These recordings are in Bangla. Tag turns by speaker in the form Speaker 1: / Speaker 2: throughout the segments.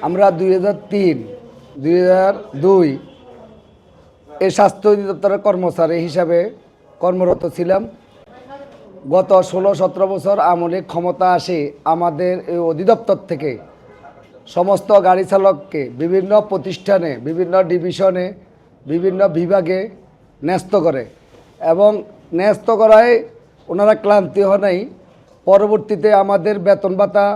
Speaker 1: আমরা 2003, 2002 এই স্বাস্থ্য অধিদপ্তরের কর্মচারী হিসাবে কর্মরত ছিলাম। গত 16-17 বছর আমলে ক্ষমতা আসে আমাদের এই অধিদপ্তর থেকে সমস্ত গাড়ি চালককে বিভিন্ন প্রতিষ্ঠানে, বিভিন্ন ডিভিশনে, বিভিন্ন বিভাগে ন্যস্ত করে এবং ন্যস্ত করায় ওনারা ক্লান্তি হয় নাই। পরবর্তীতে আমাদের বেতন ভাতা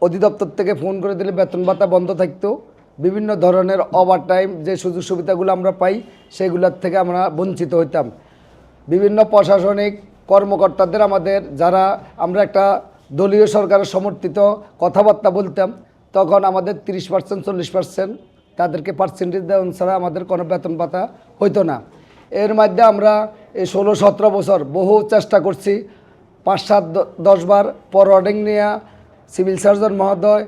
Speaker 1: অধিদপ্তর থেকে ফোন করে দিলে বেতন ভাতা বন্ধ থাকতো। বিভিন্ন ধরনের ওভারটাইম যে সুযোগ সুবিধাগুলো আমরা পাই সেগুলোর থেকে আমরা বঞ্চিত হইতাম। বিভিন্ন প্রশাসনিক কর্মকর্তাদের আমাদের যারা আমরা একটা দলীয় সরকারের সমর্থিত কথাবার্তা বলতাম, তখন আমাদের 30%, 40% তাদেরকে পার্সেন্টেজ দেওয়া ছাড়া আমাদের কোনো বেতন ভাতা হইতো না। এর মধ্যে আমরা এই 16-17 বছর বহু চেষ্টা করছি। 5-7-10 বার ফরওয়ার্ডিং নিয়ে সিভিল সার্জন মহোদয়,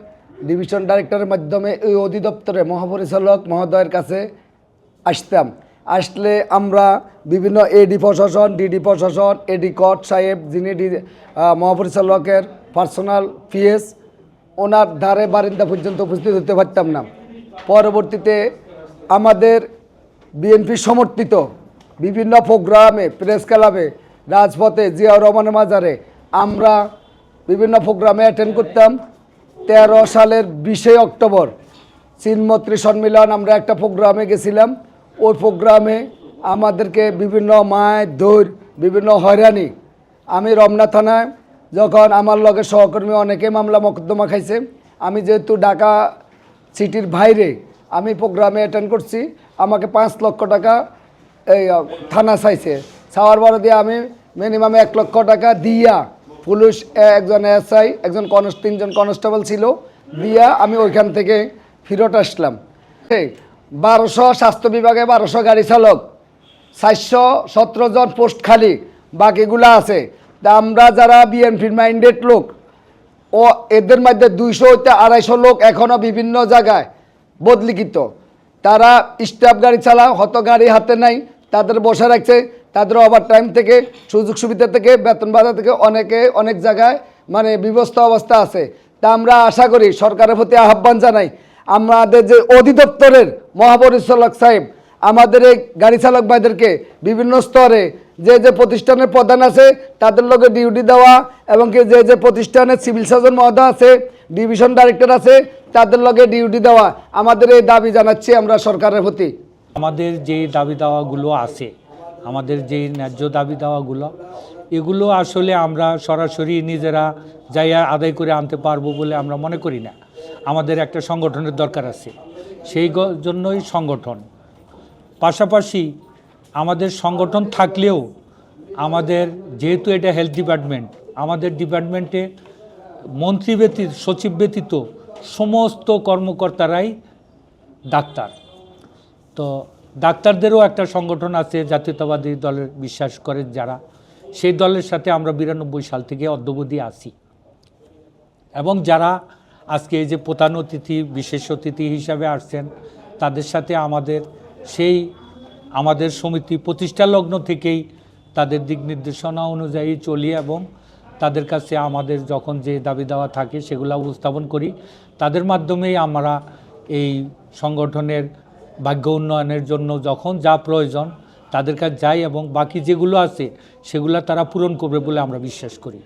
Speaker 1: ডিভিশন ডাইরেক্টরের মাধ্যমে এই অধিদপ্তরে মহাপরিচালক মহোদয়ের কাছে আসতাম। আসলে আমরা বিভিন্ন এডি প্রশাসন, ডিডি প্রশাসন, এডি কট সাহেব যিনি মহাপরিচালকের পার্সোনাল পিএস, ওনার ধারে বারিন্দা পর্যন্ত উপস্থিত হতে পারতাম না। পরবর্তীতে আমাদের বিএনপি সমর্থিত বিভিন্ন প্রোগ্রামে, প্রেস ক্লাবে, রাজপথে, জিয়াউর রহমানের মাজারে আমরা বিভিন্ন প্রোগ্রামে অ্যাটেন্ড করতাম। 13 সালের 20 অক্টোবর চীনমৈত্রী সম্মেলন আমরা একটা প্রোগ্রামে গেছিলাম। ওই প্রোগ্রামে আমাদেরকে বিভিন্ন মায়ের দৌড়, বিভিন্ন হয়রানি। আমি রমনা থানায় যখন আমার লগে সহকর্মী অনেকে মামলা মোকদ্দমা খাইছে, আমি যেহেতু ঢাকা সিটির বাইরে আমি প্রোগ্রামে অ্যাটেন্ড করছি, আমাকে 5 লক্ষ টাকা এই থানা চাইছে। ছাওয়ার বড় দিয়ে আমি মিনিমাম 1 লক্ষ টাকা দিয়া, পুলিশ একজন এসআই, একজন 3জন কনস্টেবল ছিল, দিয়া আমি ওইখান থেকে ফেরত আসলাম। 1200 স্বাস্থ্য বিভাগে 1200 গাড়ি চালক, 417 জন পোস্ট খালি, বাকিগুলো আছে। তা আমরা যারা বিএনপির মাইন্ডেড লোক, ও এদের মধ্যে 200 হইতে 250 লোক এখনও বিভিন্ন জায়গায় বদলিখিত। তারা স্টাফ গাড়ি চালায়, হয়তো গাড়ি হাতে নাই, তাদের বসে রাখছে। তাদের ওভারটাইম থেকে, সুযোগ সুবিধা থেকে, বেতন ভাতা থেকে অনেকে অনেক জায়গায় মানে বিবস্ত অবস্থা আছে। তা আমরা আশা করি, সরকারের প্রতি আহ্বান জানাই, আমাদের যে অধিদপ্তরের মহাপরিচালক সাহেব আমাদের এই গাড়ি চালক ভাইদেরকে বিভিন্ন স্তরে যে যে প্রতিষ্ঠানের প্রধান আছে তাদের লগে ডিউটি দেওয়া, এবং কি যে যে প্রতিষ্ঠানের সিভিল সার্জন মহোদয় আছে, ডিভিশন ডাইরেক্টর আছে, তাদের লগে ডিউটি দেওয়া। আমাদের এই দাবি জানাচ্ছি আমরা সরকারের প্রতি।
Speaker 2: আমাদের যে দাবি দাওয়াগুলো আছে, আমাদের যে ন্যায্য দাবি দাওয়াগুলো, এগুলো আসলে আমরা সরাসরি নিজেরা যাইয়া আদায় করে আনতে পারবো বলে আমরা মনে করি না। আমাদের একটা সংগঠনের দরকার আছে, সেই জন্যই সংগঠন। পাশাপাশি আমাদের সংগঠন থাকলেও আমাদের যেহেতু এটা হেলথ ডিপার্টমেন্ট, আমাদের ডিপার্টমেন্টে মন্ত্রী ব্যতীত, সচিব ব্যতীত সমস্ত কর্মকর্তারাই ডাক্তার। তো ডাক্তারদেরও একটা সংগঠন আছে, জাতীয়তাবাদী দলের বিশ্বাস করে যারা, সেই দলের সাথে আমরা 92 সাল থেকে অদ্যাবধি আছি। এবং যারা আজকে এই যে প্রধান অতিথি, বিশেষ অতিথি হিসাবে আসছেন, তাদের সাথে আমাদের সমিতি প্রতিষ্ঠা লগ্ন থেকেই তাদের দিক নির্দেশনা অনুযায়ী চলি, এবং তাদের কাছে আমাদের যখন যে দাবি দেওয়া থাকে সেগুলো উপস্থাপন করি। তাদের মাধ্যমেই আমরা এই সংগঠনের ভাগ্য উন্নয়নের জন্য যখন যা প্রয়োজন তাদের কাছে যাই, এবং বাকি যেগুলো আছে সেগুলো তারা পূরণ করবে বলে আমরা বিশ্বাস করি।